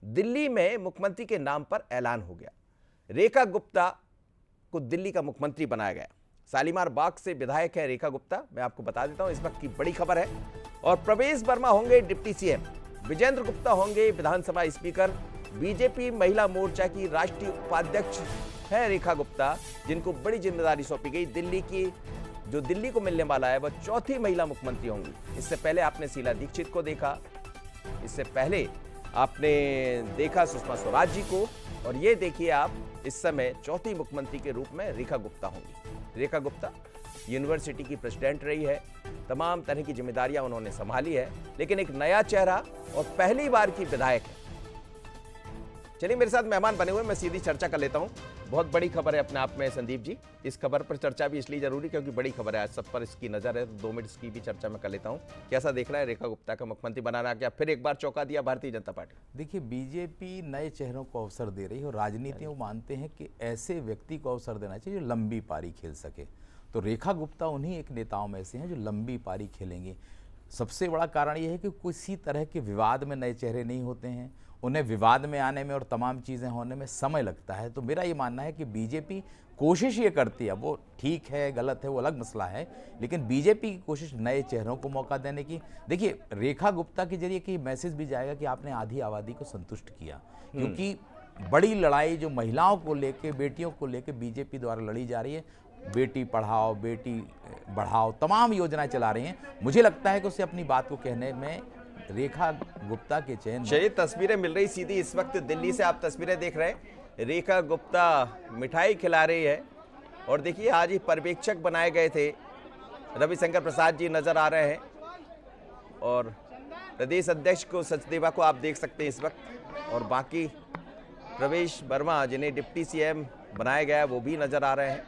दिल्ली में मुख्यमंत्री के नाम पर ऐलान हो गया। रेखा गुप्ता को दिल्ली का मुख्यमंत्री बनाया गया। शालीमार बाग से विधायक है रेखा गुप्ता। मैं आपको बता देता हूं इस वक्त की बड़ी खबर है। और प्रवेश वर्मा होंगे डिप्टी सीएम, विजेंद्र गुप्ता होंगे विधानसभा स्पीकर। बीजेपी महिला मोर्चा की राष्ट्रीय उपाध्यक्ष है रेखा गुप्ता, जिनको बड़ी जिम्मेदारी सौंपी गई। दिल्ली को मिलने वाला है वह चौथी महिला मुख्यमंत्री होंगी। इससे पहले आपने शीला दीक्षित को देखा, इससे पहले आपने देखा सुषमा स्वराज जी को, और ये देखिए आप इस समय चौथी मुख्यमंत्री के रूप में रेखा गुप्ता होंगी। रेखा गुप्ता यूनिवर्सिटी की प्रेसिडेंट रही है, तमाम तरह की जिम्मेदारियां उन्होंने संभाली है, लेकिन एक नया चेहरा और पहली बार की विधायक है। चलिए मेरे साथ मेहमान बने हुए, मैं सीधी चर्चा कर लेता हूं। बहुत बड़ी खबर है अपने आप में संदीप जी। इस खबर पर चर्चा भी इसलिए जरूरी क्योंकि बड़ी खबर है, आज सब पर इसकी नजर है, तो 2 मिनट इसकी भी चर्चा में कर लेता हूं। कैसा देख रहा है रेखा गुप्ता का मुख्यमंत्री बनाना, क्या फिर एक बार चौंका दिया भारतीय जनता पार्टी? देखिए, बीजेपी नए चेहरों को अवसर दे रही है और राजनीति में मानते हैं कि ऐसे व्यक्ति को अवसर देना चाहिए जो लंबी पारी खेल सके। तो रेखा गुप्ता उन्हीं एक नेताओं में से हैं जो लंबी पारी खेलेंगे। सबसे बड़ा कारण यह है कि किसी तरह के विवाद में नए चेहरे नहीं होते हैं, उन्हें विवाद में आने में और तमाम चीज़ें होने में समय लगता है। तो मेरा ये मानना है कि बीजेपी कोशिश ये करती है, वो ठीक है गलत है वो अलग मसला है, लेकिन बीजेपी की कोशिश नए चेहरों को मौका देने की। देखिए, रेखा गुप्ता के जरिए कि मैसेज भी जाएगा कि आपने आधी आबादी को संतुष्ट किया, क्योंकि बड़ी लड़ाई जो महिलाओं को लेके, बेटियों को लेके बीजेपी द्वारा लड़ी जा रही है, बेटी पढ़ाओ बेटी बढ़ाओ तमाम योजनाएं चला रही हैं। मुझे लगता है कि उसे अपनी बात को कहने में रेखा गुप्ता के चयन। ये तस्वीरें मिल रही सीधी इस वक्त दिल्ली से, आप तस्वीरें देख रहे हैं। रेखा गुप्ता मिठाई खिला रही है, और देखिए आज ही पर्यवेक्षक बनाए गए थे रविशंकर प्रसाद जी नजर आ रहे हैं, और प्रदेश अध्यक्ष को सचदेवा को आप देख सकते हैं इस वक्त, और बाकी प्रवेश वर्मा जिन्हें डिप्टी सीएम बनाया गया वो भी नजर आ रहे हैं।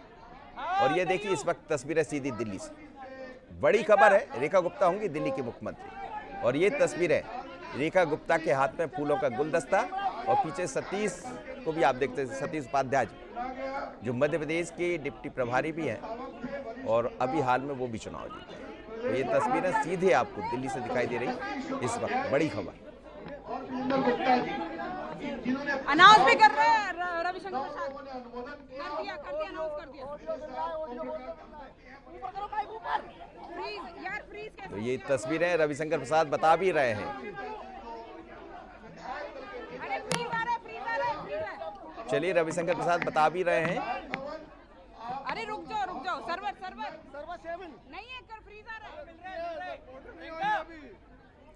और ये देखिए इस वक्त तस्वीरें सीधी दिल्ली से, बड़ी खबर है, रेखा गुप्ता होंगी दिल्ली की मुख्यमंत्री। और ये तस्वीरें रेखा गुप्ता के हाथ में फूलों का गुलदस्ता, और पीछे सतीश को भी आप देखते हैं, सतीश उपाध्याय जी जो मध्य प्रदेश के डिप्टी प्रभारी भी हैं, और अभी हाल में वो भी चुनाव जीते हैं। तो ये तस्वीरें सीधे आपको दिल्ली से दिखाई दे रही इस वक्त, बड़ी खबर। अनाउंस भी कर रहे हैं रविशंकर प्रसाद, कर दिया अनाउंस कर दिया। तो ये तस्वीरें रविशंकर प्रसाद बता भी रहे हैं। चलिए रविशंकर प्रसाद बता भी रहे हैं। अरे रुक जाओ सर्वर नहीं है, कर फ्रीज आ रहा है।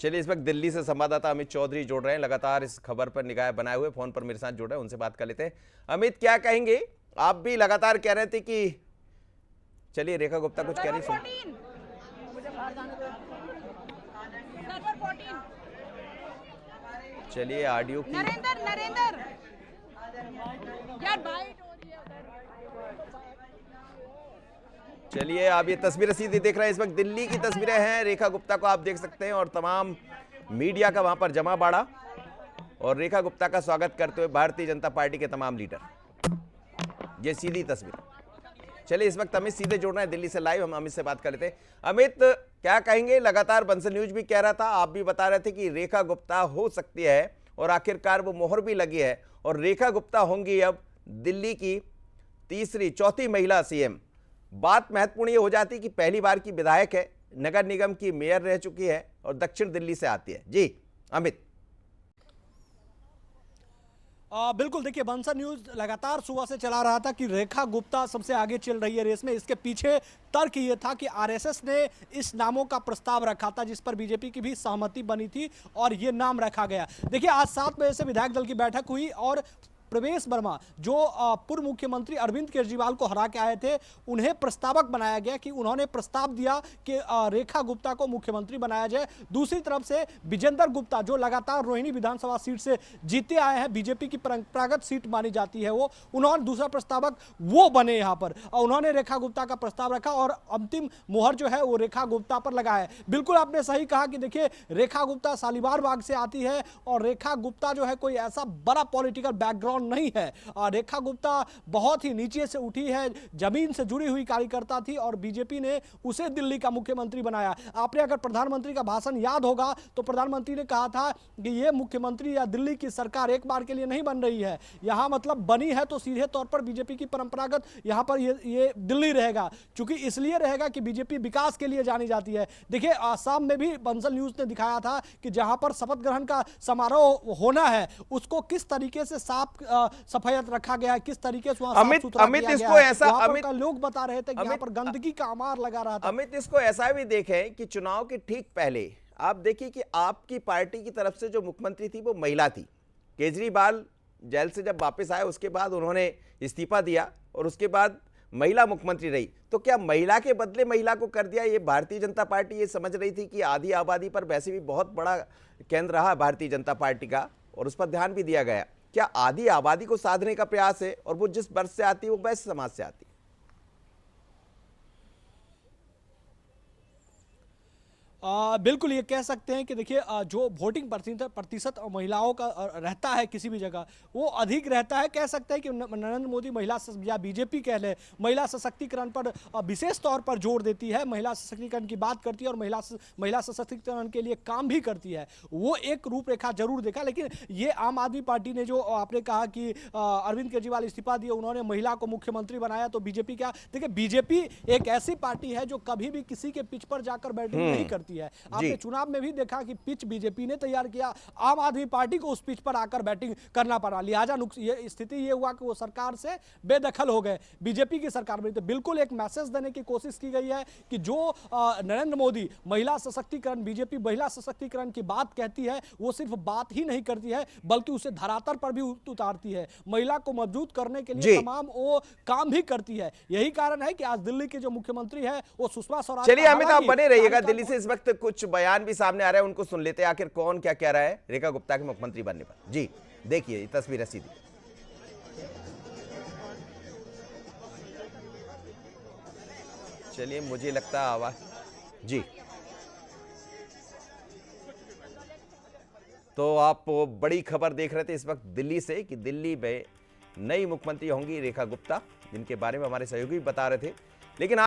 चलिए इस वक्त दिल्ली से संवाददाता अमित चौधरी जोड़ रहे हैं, लगातार इस खबर पर निगाह बनाए हुए, फोन पर मेरे साथ जुड़ रहे हैं, उनसे बात कर लेते हैं। अमित, क्या कहेंगे? आप भी लगातार कह रहे थे कि चलिए रेखा गुप्ता कुछ कह रही सुन। चलिए ऑडियो की नरेंद्र यार बाइट हो रही है। चलिए आप ये तस्वीरें सीधी देख रहे हैं, इस वक्त दिल्ली की तस्वीरें हैं। रेखा गुप्ता को आप देख सकते हैं, और तमाम मीडिया का वहां पर जमा बाड़ा, और रेखा गुप्ता का स्वागत करते हुए भारतीय जनता पार्टी के तमाम लीडर। ये सीधी तस्वीर। चलिए इस वक्त अमित सीधे जोड़ रहे हैं दिल्ली से लाइव, हम अमित से बात कर लेते हैं। अमित, क्या कहेंगे? लगातार बंसल न्यूज भी कह रहा था, आप भी बता रहे थे कि रेखा गुप्ता हो सकती है, और आखिरकार वो मोहर भी लगी है, और रेखा गुप्ता होंगी अब दिल्ली की चौथी महिला सीएम। बात महत्वपूर्ण ये हो जाती है कि पहली बार की विधायक है, नगर निगम की मेयर रह चुकी है, और दक्षिण दिल्ली से आती है। जी अमित। बिल्कुल, देखिए बंसल न्यूज लगातार सुबह से चला रहा था कि रेखा गुप्ता सबसे आगे चल रही है रेस में। इसके पीछे तर्क ये था कि आरएसएस ने इस नामों का प्रस्ताव रखा था, जिस पर बीजेपी की भी सहमति बनी थी, और ये नाम रखा गया। देखिए आज 7 बजे से विधायक दल की बैठक हुई, और प्रवेश वर्मा जो पूर्व मुख्यमंत्री अरविंद केजरीवाल को हरा के आए थे, उन्हें प्रस्तावक बनाया गया कि उन्होंने प्रस्ताव दिया कि रेखा गुप्ता को मुख्यमंत्री बनाया जाए। दूसरी तरफ से विजेंद्र गुप्ता जो लगातार रोहिणी विधानसभा सीट से जीते आए हैं, बीजेपी की परंपरागत सीट मानी जाती है, वो उन्होंने दूसरा प्रस्तावक वो बने यहाँ पर, और उन्होंने रेखा गुप्ता का प्रस्ताव रखा, और अंतिम मोहर जो है वो रेखा गुप्ता पर लगा है। बिल्कुल आपने सही कहा कि देखिए रेखा गुप्ता शालीमार बाग से आती है, और रेखा गुप्ता जो है कोई ऐसा बड़ा पॉलिटिकल बैकग्राउंड कौन नहीं है। रेखा गुप्ता बहुत ही नीचे से उठी है, जमीन से जुड़ी हुई कार्यकर्ता थी और बीजेपी ने उसे दिल्ली का मुख्यमंत्री बनाया। आपने अगर प्रधानमंत्री का भाषण याद होगा तो प्रधानमंत्री ने कहा था कि यह मुख्यमंत्री या दिल्ली की सरकार एक बार के लिए नहीं बन रही है, यहां मतलब बनी है तो सीधे तौर पर बीजेपी की परंपरागत यहां पर ये दिल्ली रहेगा। चूंकि इसलिए रहेगा कि बीजेपी विकास के लिए जानी जाती है। देखिए आसाम में भी बंसल न्यूज ने दिखाया था कि जहां पर शपथ ग्रहण का समारोह होना है उसको किस तरीके से साफ सफायत रखा गया है, किस तरीके से वहां साफ सुथरा किया गया है। वहां पर का लोग बता रहे थे कि यहां पर गंदगी का अमार लगा रहा था। अमित, इसको ऐसा भी देखें कि चुनाव के ठीक पहले आप देखिए कि आपकी पार्टी की तरफ से जो मुख्यमंत्री थी वो महिला थी। केजरीवाल जेल से जब वापस आए उसके बाद उन्होंने इस्तीफा दिया और उसके बाद महिला मुख्यमंत्री रही। तो क्या महिला के बदले महिला को कर दिया? ये भारतीय जनता पार्टी ये समझ रही थी कि आधी आबादी पर वैसे भी बहुत बड़ा केंद्र रहा भारतीय जनता पार्टी का और उस पर ध्यान भी दिया गया। क्या आधी आबादी को साधने का प्रयास है? और वो जिस वर्ग से आती है वो वैश्य समाज से आती है। बिल्कुल ये कह सकते हैं कि देखिए जो वोटिंग प्रतिशत महिलाओं का रहता है किसी भी जगह वो अधिक रहता है। कह सकते हैं कि नरेंद्र मोदी महिला या बीजेपी कह ले महिला सशक्तिकरण पर विशेष तौर पर जोर देती है, महिला सशक्तिकरण की बात करती है और महिला सशक्तिकरण के लिए काम भी करती है। वो एक रूपरेखा जरूर देखा। लेकिन ये आम आदमी पार्टी ने जो आपने कहा कि अरविंद केजरीवाल इस्तीफा दिया, उन्होंने महिला को मुख्यमंत्री बनाया, तो बीजेपी क्या? देखिए बीजेपी एक ऐसी पार्टी है जो कभी भी किसी के पिच पर जाकर बैटिंग नहीं करती है। आपने चुनाव में भी देखा कि पिच बीजेपी ने तैयार किया, आम आदमी पार्टी को उस पिच पर आकर बैटिंग करना पड़ा। लिहाजा ये स्थिति ये हुआ कि वो सरकार से बेदखल हो गए, बीजेपी की सरकार में। तो बिल्कुल एक मैसेज देने की कोशिश की गई है कि जो नरेंद्र मोदी महिला सशक्तिकरण, बीजेपी महिला सशक्तिकरण की बात कहती है वो सिर्फ बात ही नहीं करती है बल्कि उसे धरातल पर भी उतारती है, महिला को मजबूत करने के लिए तमाम वो काम भी करती है। यही कारण है कि आज दिल्ली के जो मुख्यमंत्री है वो सुषमा स्वराज। चलिए अमित, आप बने रहिएगा। दिल्ली से इस वक्त कुछ बयान भी सामने आ रहे हैं, उनको सुन लेते हैं आखिर कौन क्या कह रहा है रेखा गुप्ता के मुख्यमंत्री बनने पर। जी देखिए ये तस्वीर सीधी। चलिए मुझे लगता है आवाज जी। तो आप बड़ी खबर देख रहे थे इस वक्त दिल्ली से कि दिल्ली में नई मुख्यमंत्री होंगी रेखा गुप्ता, जिनके बारे में हमारे सहयोगी बता रहे थे। लेकिन